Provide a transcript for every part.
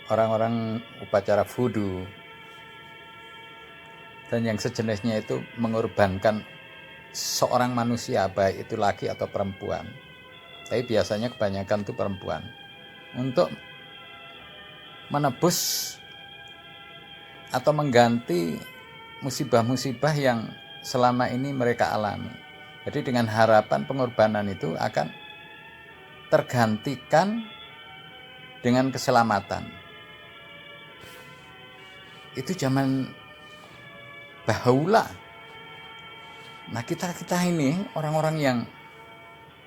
orang-orang upacara vudu dan yang sejenisnya itu mengorbankan seorang manusia, baik itu laki atau perempuan, tapi biasanya kebanyakan itu perempuan, untuk menebus atau mengganti musibah-musibah yang selama ini mereka alami. Jadi dengan harapan pengorbanan itu akan tergantikan dengan keselamatan. Itu zaman bahula. Nah, kita ini orang-orang yang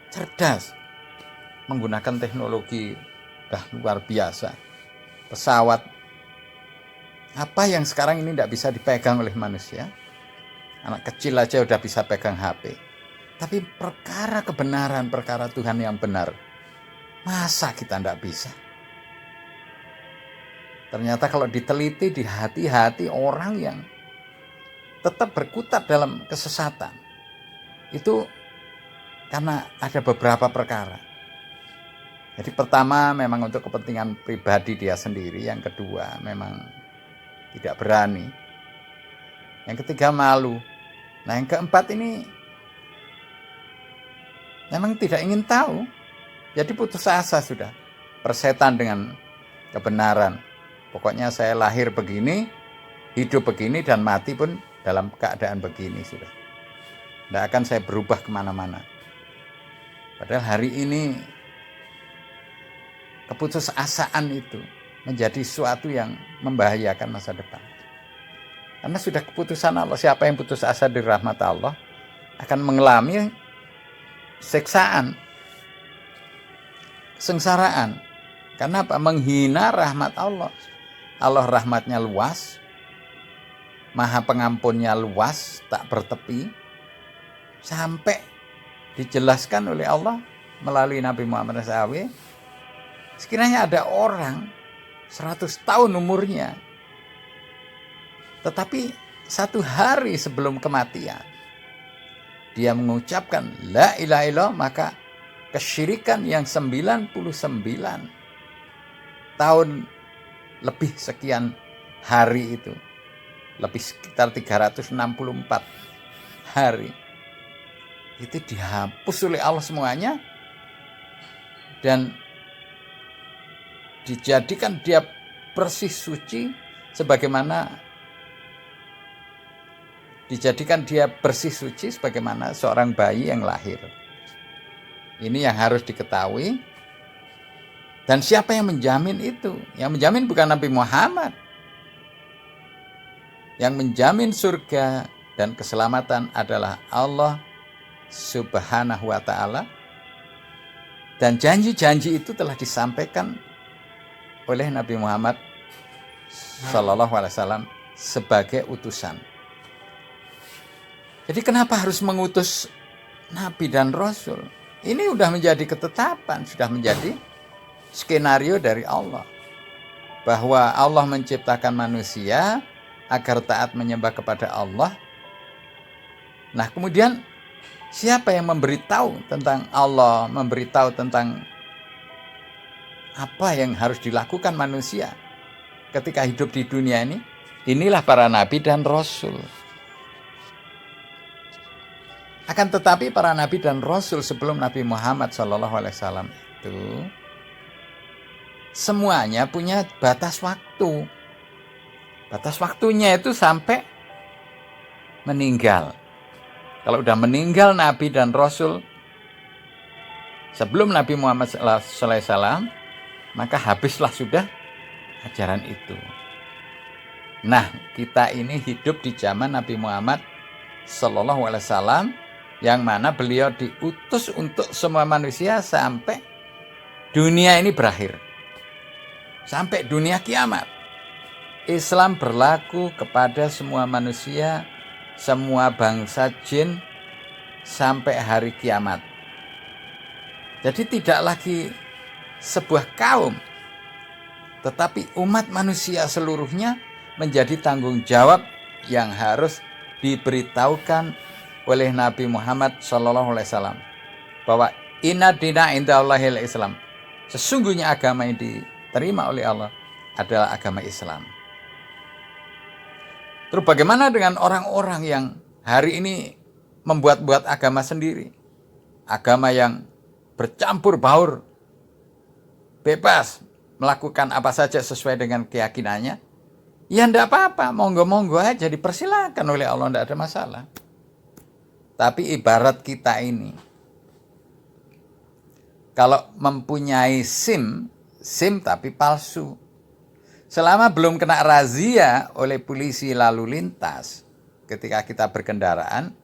cerdas, menggunakan teknologi dah luar biasa. Pesawat apa yang sekarang ini tidak bisa dipegang oleh manusia. Anak kecil aja udah bisa pegang HP. Tapi perkara kebenaran, perkara Tuhan yang benar, masa kita tidak bisa? Ternyata kalau diteliti di hati-hati orang yang tetap berkutat dalam kesesatan, itu karena ada beberapa perkara. Jadi pertama memang untuk kepentingan pribadi dia sendiri, yang kedua memang tidak berani, yang ketiga malu, nah yang keempat ini memang tidak ingin tahu, jadi putus asa sudah, persetan dengan kebenaran. Pokoknya saya lahir begini, hidup begini, dan mati pun dalam keadaan begini sudah. Tidak akan saya berubah kemana-mana. Padahal hari ini keputusasaan itu menjadi sesuatu yang membahayakan masa depan. Karena sudah keputusan Allah, siapa yang putus asa dari rahmat Allah akan mengalami siksaan, kesengsaraan. Karena apa? Menghina rahmat Allah. Allah rahmatnya luas, maha pengampunnya luas, tak bertepi, sampai dijelaskan oleh Allah melalui Nabi Muhammad SAW. Sekiranya ada orang 100 tahun umurnya, tetapi satu hari sebelum kematian dia mengucapkan la ilaha illallah, maka kesyirikan yang 99 tahun lebih sekian hari itu, lebih sekitar 364 hari, itu dihapus oleh Allah semuanya dan dijadikan dia bersih suci sebagaimana seorang bayi yang lahir. Ini yang harus diketahui. Dan siapa yang menjamin itu? Yang menjamin bukan Nabi Muhammad. Yang menjamin surga dan keselamatan adalah Allah Subhanahu wa ta'ala. Dan janji-janji itu telah disampaikan oleh Nabi Muhammad Sallallahu Alaihi Wasallam sebagai utusan. Jadi kenapa harus mengutus Nabi dan Rasul? Ini sudah menjadi ketetapan, sudah menjadi skenario dari Allah. Bahwa Allah menciptakan manusia agar taat menyembah kepada Allah. Nah kemudian siapa yang memberitahu tentang Allah, memberitahu tentang apa yang harus dilakukan manusia ketika hidup di dunia ini? Inilah para nabi dan rasul. Akan tetapi para nabi dan rasul sebelum Nabi Muhammad SAW itu semuanya punya batas waktu. Batas waktunya itu sampai meninggal. Kalau udah meninggal nabi dan rasul sebelum Nabi Muhammad SAW, maka habislah sudah ajaran itu. Nah, kita ini hidup di zaman Nabi Muhammad Sallallahu Alaihi Wasallam, yang mana beliau diutus untuk semua manusia sampai dunia ini berakhir, sampai dunia kiamat. Islam berlaku kepada semua manusia, semua bangsa jin sampai hari kiamat. Jadi tidak lagi sebuah kaum, tetapi umat manusia seluruhnya menjadi tanggung jawab yang harus diberitahukan oleh Nabi Muhammad SAW bahwa inna dina indallahil Islam, sesungguhnya agama yang diterima oleh Allah adalah agama Islam. Terus bagaimana dengan orang-orang yang hari ini membuat-buat agama sendiri? Agama yang bercampur baur, bebas, melakukan apa saja sesuai dengan keyakinannya. Ya enggak apa-apa, monggo-monggo aja, dipersilakan oleh Allah, enggak ada masalah. Tapi ibarat kita ini, kalau mempunyai SIM tapi palsu, selama belum kena razia oleh polisi lalu lintas ketika kita berkendaraan,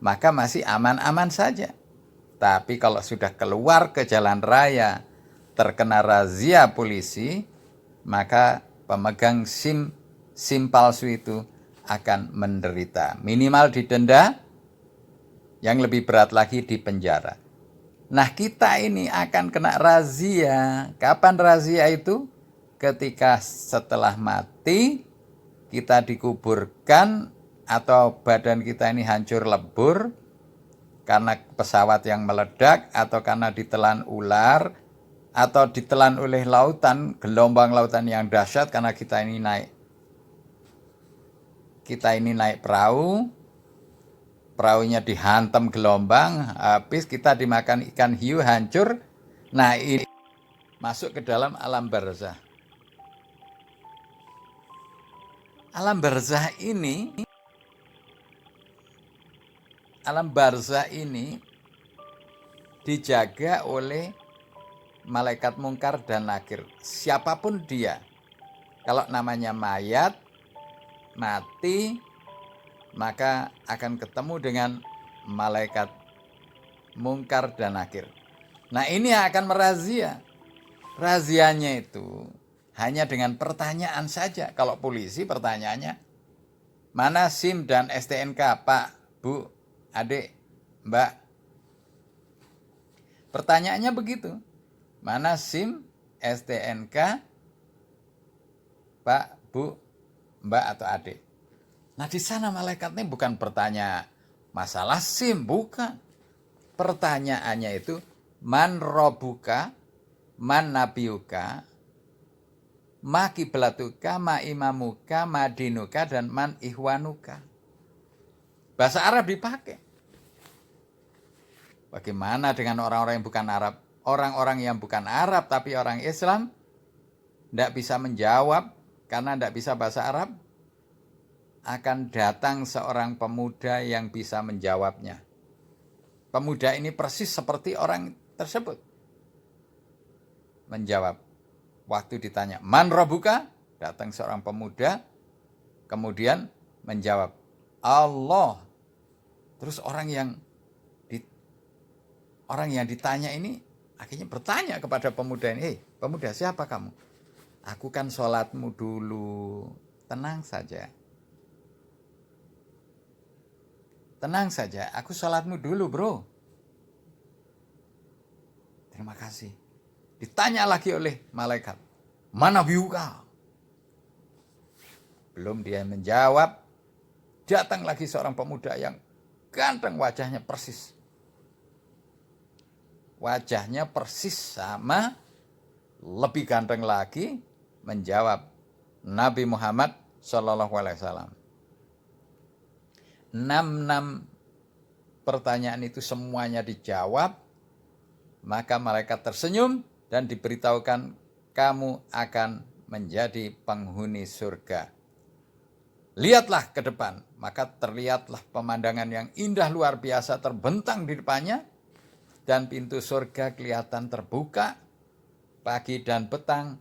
maka masih aman-aman saja. Tapi kalau sudah keluar ke jalan raya, terkena razia polisi, maka pemegang SIM palsu itu akan menderita. Minimal didenda, yang lebih berat lagi di penjara. Nah, kita ini akan kena razia. Kapan razia itu? Ketika setelah mati, kita dikuburkan atau badan kita ini hancur lebur karena pesawat yang meledak atau karena ditelan ular atau ditelan oleh lautan, gelombang lautan yang dahsyat karena kita ini naik perahu, perahunya dihantam gelombang, habis kita dimakan ikan hiu, hancur. Nah, ini masuk ke dalam alam barzah. Alam barzah ini dijaga oleh malaikat mungkar dan nakir. Siapapun dia, kalau namanya mayat, mati, maka akan ketemu dengan malaikat mungkar dan nakir. Nah, ini akan merazia. Razianya itu hanya dengan pertanyaan saja. Kalau polisi pertanyaannya, mana SIM dan STNK, Pak, Bu, Adik, Mbak? Pertanyaannya begitu. Mana SIM, STNK, Pak, Bu, Mbak atau Adik? Nah, di sana malaikatnya bukan bertanya masalah SIM, bukan. Pertanyaannya itu, man robuka, man nabiuka, ma kiblatuka, ma imamuka, ma dinuka, dan man ihwanuka. Bahasa Arab dipakai. Bagaimana dengan orang-orang yang bukan Arab? Orang-orang yang bukan Arab tapi orang Islam tidak bisa menjawab karena tidak bisa bahasa Arab. Akan datang seorang pemuda yang bisa menjawabnya. Pemuda ini persis seperti orang tersebut. Menjawab. Waktu ditanya, man robuka? Datang seorang pemuda, kemudian menjawab, Allah. Terus orang yang ditanya ini akhirnya bertanya kepada pemuda ini, hei pemuda, siapa kamu? Aku kan sholatmu dulu. Tenang saja. Tenang saja, aku sholatmu dulu, bro. Terima kasih. Ditanya lagi oleh malaikat, mana biuka? Belum dia menjawab, datang lagi seorang pemuda yang ganteng, wajahnya persis. Wajahnya persis sama, lebih ganteng lagi, menjawab Nabi Muhammad SAW. 6 pertanyaan itu semuanya dijawab, maka malaikat tersenyum dan diberitahukan kamu akan menjadi penghuni surga. Lihatlah ke depan, maka terlihatlah pemandangan yang indah luar biasa terbentang di depannya, dan pintu surga kelihatan terbuka pagi dan petang,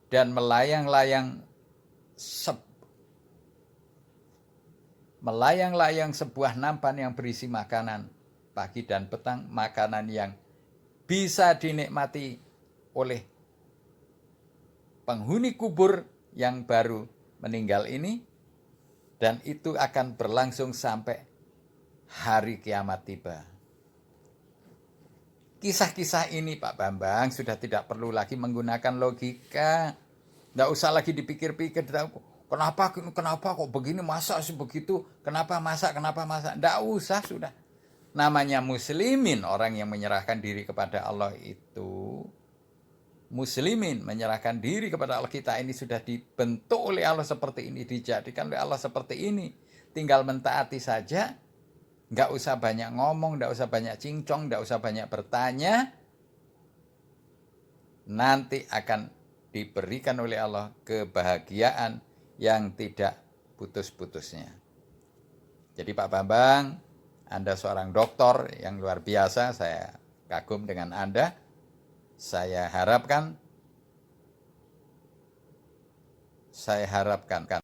dan melayang-layang sebuah nampan yang berisi makanan pagi dan petang, makanan yang bisa dinikmati oleh penghuni kubur yang baru meninggal ini, dan itu akan berlangsung sampai hari kiamat tiba. Kisah-kisah ini Pak Bambang sudah tidak perlu lagi menggunakan logika. Tidak usah lagi dipikir-pikir, kenapa kok begini, masa sih begitu, kenapa masa. Tidak usah, sudah. Namanya muslimin, orang yang menyerahkan diri kepada Allah itu muslimin, menyerahkan diri kepada Allah. Kita ini sudah dibentuk oleh Allah seperti ini, dijadikan oleh Allah seperti ini. Tinggal mentaati saja, nggak usah banyak ngomong, nggak usah banyak cincong, nggak usah banyak bertanya. Nanti akan diberikan oleh Allah kebahagiaan yang tidak putus-putusnya. Jadi Pak Bambang, Anda seorang dokter yang luar biasa, saya kagum dengan Anda. Saya harapkan